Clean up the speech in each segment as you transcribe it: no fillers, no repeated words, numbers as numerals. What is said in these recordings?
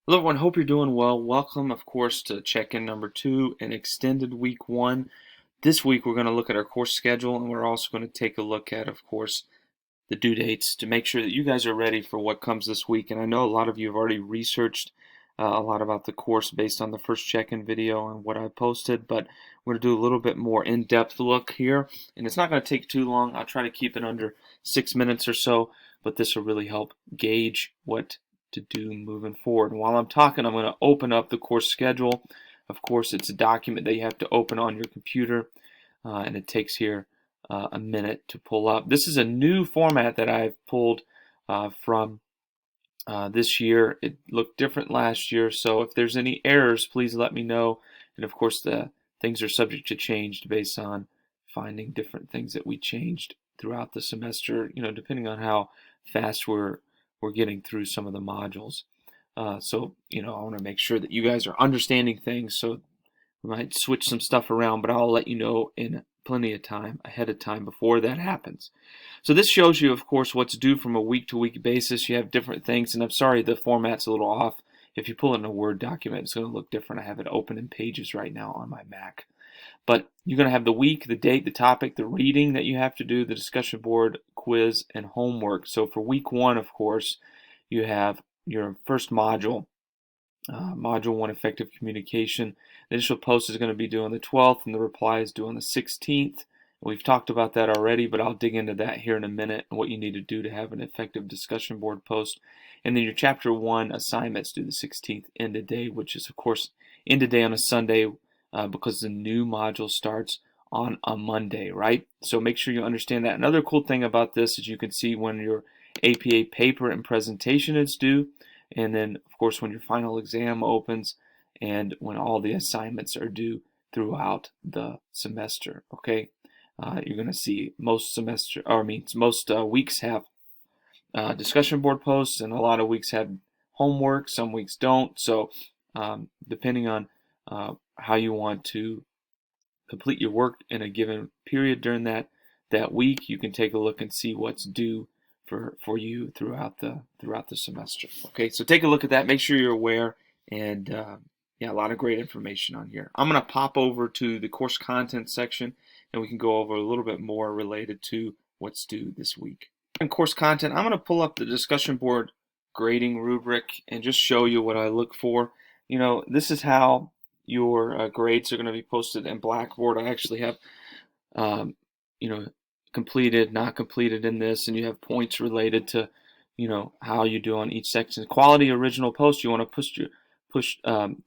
Hello everyone, hope you're doing well. Welcome, of course, to check-in number 2 and extended week 1. This week we're going to look at our course schedule, and we're also going to take a look at, of course, the due dates to make sure that you guys are ready for what comes this week. And I know a lot of you have already researched a lot about the course based on the first check-in video and what I posted, but we're going to do a little bit more in-depth look here, and it's not going to take too long. I'll try to keep it under 6 minutes or so, but this will really help gauge what to do moving forward. And while I'm talking, I'm going to open up the course schedule. Of course, it's a document that you have to open on your computer, and it takes here a minute to pull up. This is a new format that I've pulled from this year. It looked different last year, so if there's any errors, please let me know. And of course, the things are subject to change based on finding different things that we changed throughout the semester, depending on how fast we're getting through some of the modules. So, I want to make sure that you guys are understanding things, so we might switch some stuff around, but I'll let you know in plenty of time, ahead of time, before that happens. So this shows you, of course, what's due from a week-to-week basis. You have different things, and I'm sorry the format's a little off. If you pull it in a Word document, it's going to look different. I have it open in Pages right now on my Mac. But you're going to have the week, the date, the topic, the reading that you have to do, the discussion board, quiz, and homework. So for week 1, of course, you have your first module, Module 1, Effective Communication. The initial post is going to be due on the 12th, and the reply is due on the 16th. We've talked about that already, but I'll dig into that here in a minute and what you need to do to have an effective discussion board post. And then your Chapter 1 assignments due the 16th, end of day, which is, of course, end of day on a Sunday because the new module starts on a Monday, right? So make sure you understand that. Another cool thing about this is you can see when your APA paper and presentation is due, and then, of course, when your final exam opens, and when all the assignments are due throughout the semester. Okay, you're going to see most weeks have discussion board posts, and a lot of weeks have homework. Some weeks don't. So, depending on how you want to complete your work in a given period during that week, you can take a look and see what's due for you throughout the semester. Okay, so take a look at that. Make sure you're aware, and yeah, a lot of great information on here. I'm going to pop over to the course content section, and we can go over a little bit more related to what's due this week. In course content, I'm going to pull up the discussion board grading rubric and just show you what I look for. This is how your grades are going to be posted in Blackboard. I actually have, you know, completed, not completed in this, and you have points related to, how you do on each section. Quality original post, you want to push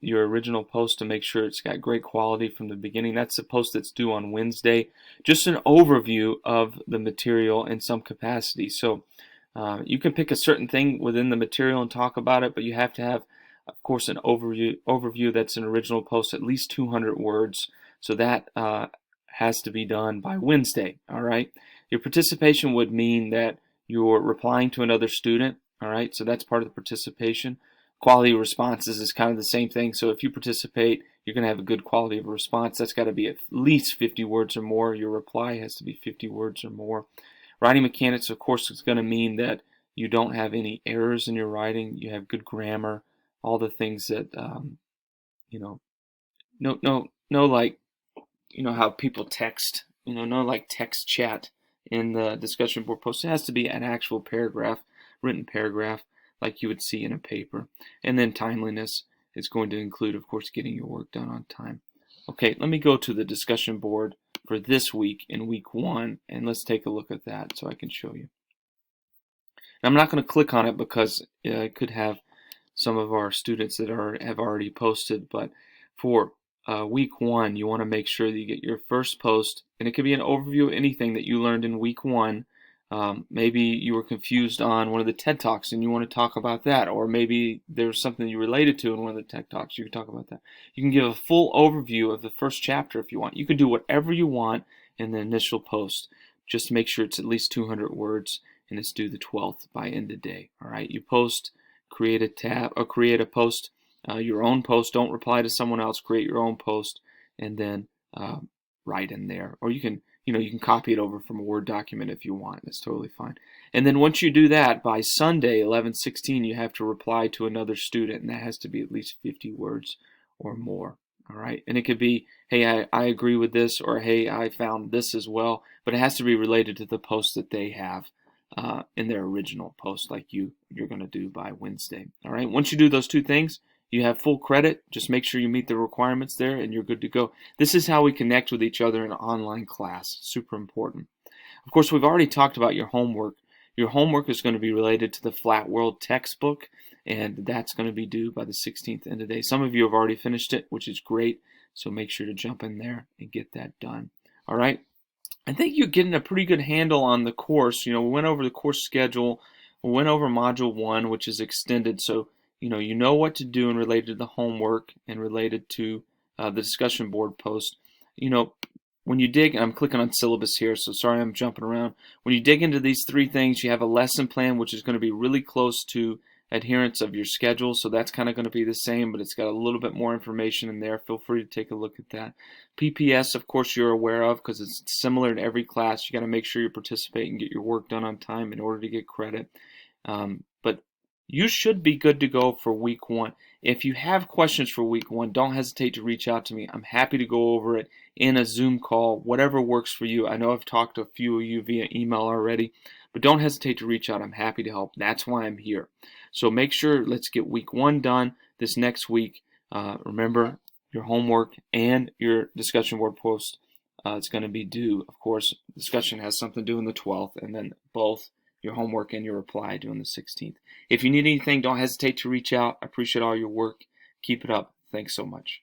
your original post to make sure it's got great quality from the beginning. That's the post that's due on Wednesday. Just an overview of the material in some capacity. So you can pick a certain thing within the material and talk about it, but you have to have, of course, an overview that's an original post, at least 200 words. So that has to be done by Wednesday. All right. Your participation would mean that you're replying to another student. All right. So that's part of the participation. Quality of responses is kind of the same thing. So if you participate, you're going to have a good quality of response. That's got to be at least 50 words or more. Your reply has to be 50 words or more. Writing mechanics, of course, is going to mean that you don't have any errors in your writing. You have good grammar, all the things that, no, like, how people text, no like text chat in the discussion board post. It has to be an actual paragraph, written paragraph, like you would see in a paper. And then timeliness is going to include, of course, getting your work done on time. Okay, let me go to the discussion board for this week in week 1, and let's take a look at that so I can show you. Now, I'm not going to click on it because it could have some of our students that have already posted, but for week 1, you want to make sure that you get your first post, and it could be an overview of anything that you learned in week 1. Maybe you were confused on one of the TED Talks and you want to talk about that, or maybe there's something you related to in one of the TED Talks. You can talk about that. You can give a full overview of the first chapter if you want. You can do whatever you want in the initial post. Just make sure it's at least 200 words and it's due the 12th by end of day. All right, you post, create a tab or create a post, your own post. Don't reply to someone else. Create your own post and then write in there, or you can you can copy it over from a Word document if you want. That's totally fine. And then once you do that, by Sunday, 11/16, you have to reply to another student, and that has to be at least 50 words or more. All right. And it could be, hey, I agree with this, or hey, I found this as well. But it has to be related to the post that they have in their original post, like you're going to do by Wednesday. All right. Once you do those two things, you have full credit. Just make sure you meet the requirements there, and you're good to go. This is how we connect with each other in an online class. Super important. Of course, we've already talked about your homework. Your homework is going to be related to the Flat World textbook, and that's going to be due by the 16th end of the day. Some of you have already finished it, which is great, so make sure to jump in there and get that done. All right? I think you're getting a pretty good handle on the course. We went over the course schedule. We went over Module 1, which is extended, so you know what to do in related to the homework and related to the discussion board post. When you dig, I'm clicking on syllabus here, so sorry I'm jumping around. When you dig into these three things, you have a lesson plan, which is going to be really close to adherence of your schedule, so that's kind of going to be the same, but it's got a little bit more information in there. Feel free to take a look at that. PPS, of course, you're aware of because it's similar in every class. You got to make sure you participate and get your work done on time in order to get credit. But you should be good to go for week 1. If you have questions for week 1, don't hesitate to reach out to me. I'm happy to go over it in a Zoom call, whatever works for you. I know I've talked to a few of you via email already, but don't hesitate to reach out. I'm happy to help. That's why I'm here. So make sure, let's get week 1 done this next week. Remember, your homework and your discussion board post, it's going to be due. Of course, discussion has something to do on the 12th, and then both your homework and your reply due on the 16th. If you need anything, don't hesitate to reach out. I appreciate all your work. Keep it up. Thanks so much.